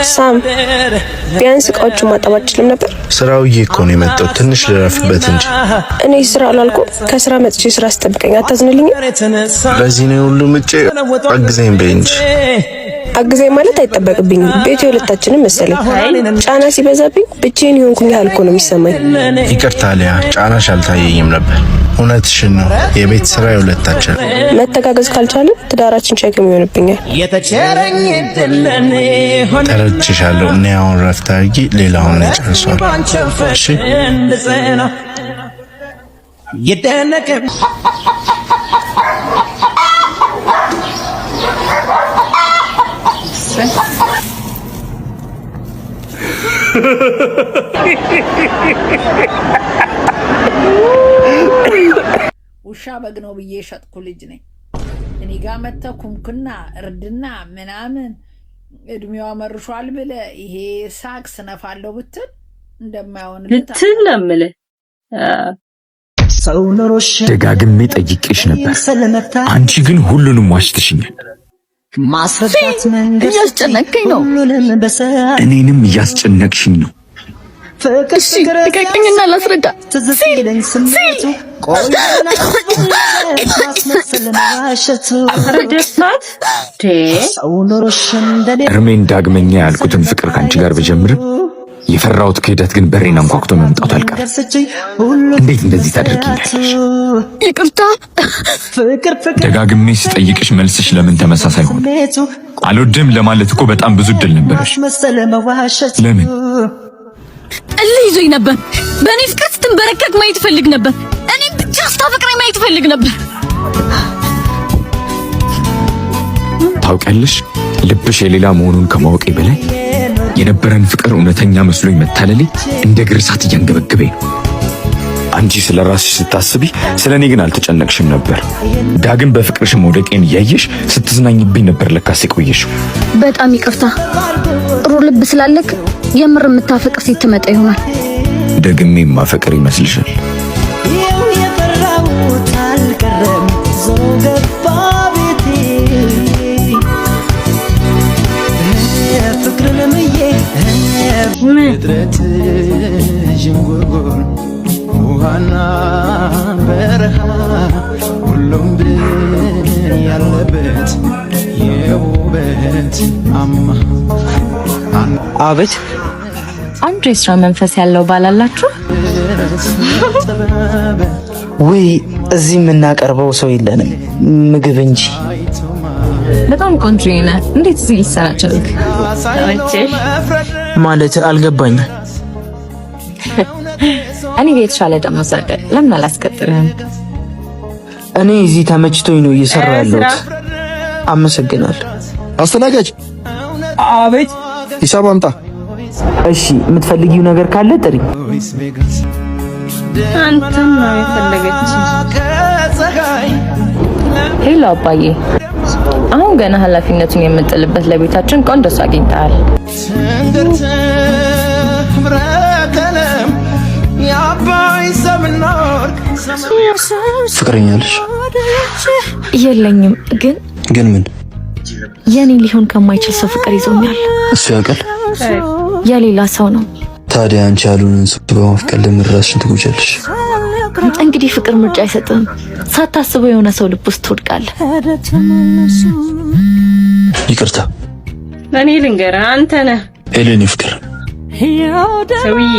ሳም ቢያንስ እቃዎቹ ማጠብ አልችልም ነበር። ስራውዬ እኮ ነው የመጣው ትንሽ ልረፍበት እንጂ። እኔ ስራ አላልኩም። ከስራ መጥቼ ስራ አስጠብቀኝ አታዝንልኝ? በዚህ ነው ሁሉ ምጭ አግዘኝ በይ እንጂ። አግዘኝ ማለት አይጠበቅብኝም። ቤቱ የሁለታችንም መሰለኝ። ጫና ሲበዛብኝ ብቻዬን ይሆንኩኝ ያህል እኮ ነው የሚሰማኝ። ይቅርታ ሊያ፣ ጫናሽ አልታየኝም ነበር። እውነትሽን ነው። የቤት ስራ የሁለታችን። መተጋገዝ ካልቻለን ትዳራችን ሸክም ይሆንብኛል። ተረድቼሻለሁ። እኔ አሁን ረፍት አድርጊ፣ ሌላውን ጨርሷል። እሺ ውሻ በግ ነው ብዬ ሸጥኩ ልጅ ነኝ። እኔ ጋር መተህ ኩምክና እርድና ምናምን እድሜዋ መርሿል ብለህ ይሄ ሳቅ ስነፋለሁ ብትል እንደማይሆን ልትለምል ደጋግሜ ጠይቄሽ ነበር። አንቺ ግን ሁሉንም ዋሽተሽኛል። ማስረዳት መንገድ እያስጨነቀኝ ነው። እኔንም እያስጨነቅሽኝ ነው። እሺ ልቀቅኝና ላስረዳ። እርሜን ዳግመኛ ያልኩትን ፍቅር ካንቺ ጋር በጀምርም የፈራሁት ክህደት ግን በሬን አንኳኩቶ መምጣቱ አልቀረም። እንዴት እንደዚህ ታደርጊኛለሽ? ይቅርታ። ደጋግሜ ስጠይቅሽ መልስሽ ለምን ተመሳሳይ ሆነ? አልወድም ለማለት እኮ በጣም ብዙ እድል ነበረሽ። ለምን? እልህ ይዞኝ ነበር። በእኔ ፍቅር ስትንበረከክ ማየት ፈልግ ነበር። እኔ ብቻ ስታፈቅረኝ ማየት ፈልግ ነበር። ታውቂያለሽ፣ ልብሽ የሌላ መሆኑን ከማወቄ በላይ የነበረን ፍቅር እውነተኛ መስሎኝ መታለሌ እንደ ግርሳት እያንገበገበኝ ነው። አንቺ ስለ ራስሽ ስታስቢ ስለ እኔ ግን አልተጨነቅሽም ነበር። ዳግም በፍቅርሽ መውደቄን እያየሽ ስትዝናኝብኝ ነበር ለካስ የቆየሽው። በጣም ይቅርታ። ጥሩ ልብ ስላለክ የምር የምታፈቅር ሴት ትመጣ ይሆናል። ደግሜ ማፈቅር ይመስልሻል? ውሃና በረሃ ሁሉም ያለበት የውበት አማ። አቤት። አንድ የስራ መንፈስ ያለው ባላላችሁ ወይ? እዚህ የምናቀርበው ሰው የለንም ምግብ እንጂ። በጣም ቆንጆ ነህ። እንዴት እዚህ ልትሰራ ቻልክ? ማለት አልገባኝም። እኔ የተሻለ ደሞዝ አለ፣ ለምን አላስቀጥርህም? እኔ እዚህ ተመችቶኝ ነው እየሰራ ያለሁት። አመሰግናለሁ። አስተናጋጅ። አቤት። ሂሳብ አምጣ። እሺ፣ የምትፈልጊው ነገር ካለ ጥሪ። አንተም ነው የፈለገች። ሄሎ አባዬ፣ አሁን ገና ኃላፊነቱን የምጥልበት ለቤታችን ቆንጆ ሰው አግኝተሃል። ፍቅረኛለሽ? የለኝም። ግን ምን? የኔ ሊሆን ከማይችል ሰው ፍቅር ይዞኛል። እሱ ያውቃል? የሌላ ሰው ነው። ታዲያ አንቺ ያሉንን ሰው በማፍቀር ለምን ራስሽን ትጎጃለሽ? እንግዲህ ፍቅር ምርጫ አይሰጥም። ሳታስበው የሆነ ሰው ልብ ውስጥ ትወድቃለህ። ይቅርታ። እኔ ልንገርህ፣ አንተ ነህ ኤሌኒ ፍቅር ሰውዬ